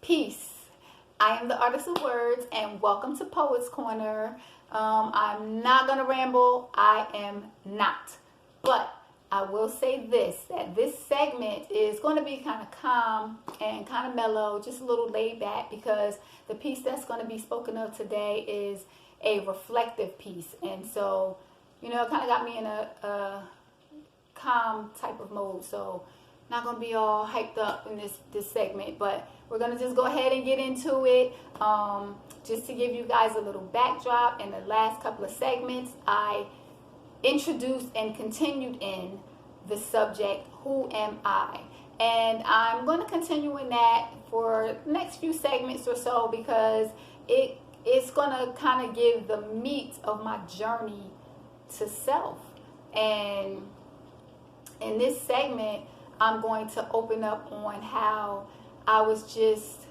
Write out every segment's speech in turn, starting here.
Peace. I am the artist of words, and welcome to Poets Corner. I'm not gonna ramble. I am not, but I will say this: that this segment is going to be kind of calm and kind of mellow, just a little laid back, because the piece that's going to be spoken of today is a reflective piece, and so it kind of got me in a calm type of mode. So not gonna be all hyped up in this segment, but we're gonna just go ahead and get into it. Just to give you guys a little backdrop, in the last couple of segments, I introduced and continued in the subject, who am I? And I'm going to continue in that for the next few segments or so, because it's going to kind of give the meat of my journey to self. And in this segment, I'm going to open up on how I was just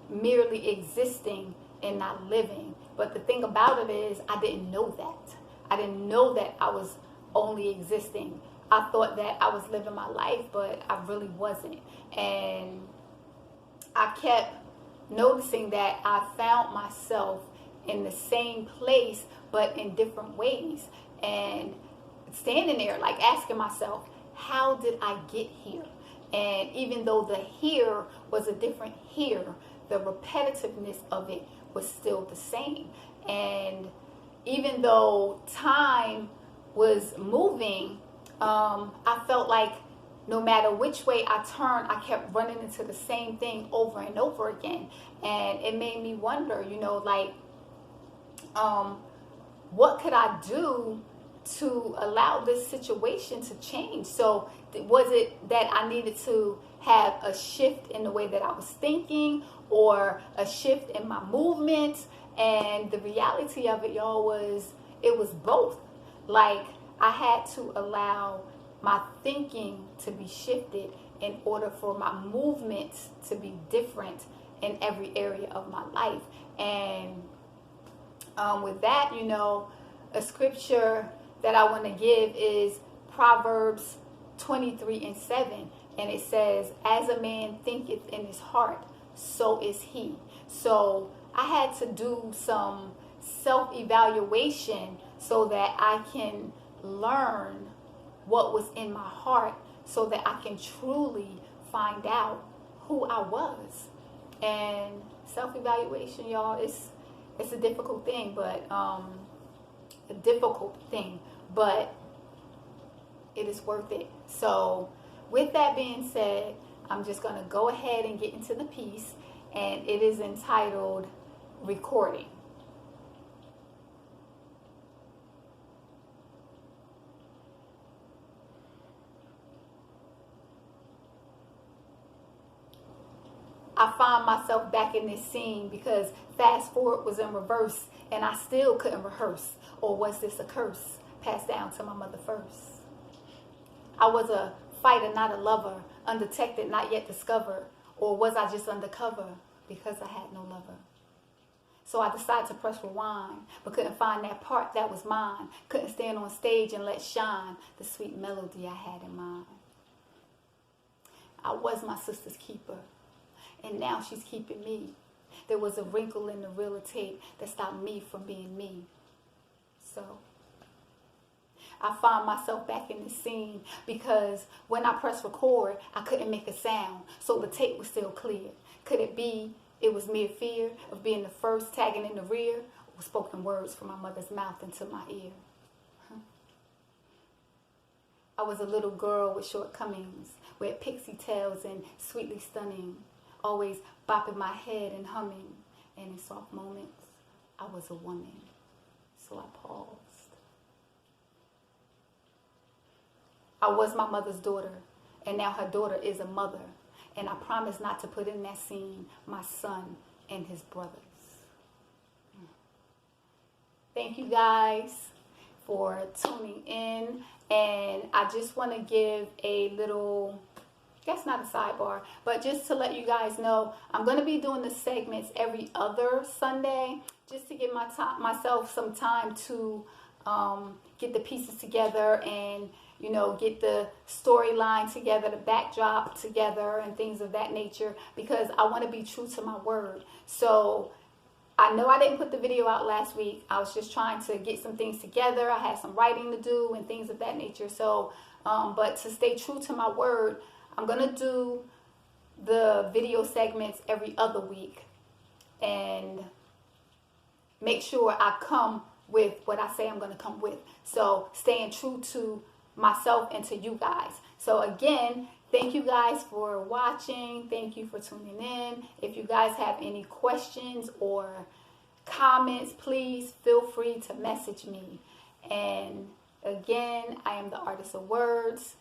merely existing and not living. But the thing about it is, I didn't know that. I didn't know that I was only existing. I thought that I was living my life, but I really wasn't. And I kept noticing that I found myself in the same place, but in different ways. And standing there, like asking myself, how did I get here? And even though the here was a different here, the repetitiveness of it was still the same. And even though time was moving, I felt like no matter which way I turned, I kept running into the same thing over and over again. And it made me wonder, what could I do to allow this situation to change? So was it that I needed to have a shift in the way that I was thinking, or a shift in my movements? And the reality of it, y'all, was it was both. Like, I had to allow my thinking to be shifted in order for my movements to be different in every area of my life. And with that, a scripture that I want to give is Proverbs 23:7. And it says, as a man thinketh in his heart, so is he. So I had to do some self-evaluation so that I can learn what was in my heart, so that I can truly find out who I was. And self-evaluation, y'all, it's a difficult thing, but it is worth it. So with that being said, I'm just going to go ahead and get into the piece, and it is entitled Recording. I find myself back in this scene because fast forward was in reverse, and I still couldn't rehearse. Or was this a curse passed down to my mother first? I was a fighter, not a lover, undetected, not yet discovered. Or was I just undercover because I had no lover? So I decided to press rewind, but couldn't find that part that was mine. Couldn't stand on stage and let shine the sweet melody I had in mind. I was my sister's keeper, and now she's keeping me. There was a wrinkle in the reel of tape that stopped me from being me. So I find myself back in the scene because when I pressed record, I couldn't make a sound, so the tape was still clear. Could it be it was mere fear of being the first, tagging in the rear, or spoken words from my mother's mouth into my ear? I was a little girl with shortcomings, with pixie tails and sweetly stunning, always bopping my head and humming. And in soft moments, I was a woman. So I paused. I was my mother's daughter, and now her daughter is a mother. And I promise not to put in that scene my son and his brothers. Thank you guys for tuning in. And I just want to give a little, I guess not a sidebar, but just to let you guys know, I'm going to be doing the segments every other Sunday, just to give myself some time to get the pieces together and you know, get the storyline together, the backdrop together, and things of that nature, because I want to be true to my word. So I know I didn't put the video out last week. I was just trying to get some things together. I had some writing to do and things of that nature. So, but to stay true to my word, I'm going to do the video segments every other week and make sure I come with what I say I'm going to come with. So staying true to myself and to you guys. So again, thank you guys for watching. Thank you for tuning in. If you guys have any questions or comments, please feel free to message me. And again, I am the Artist of Words.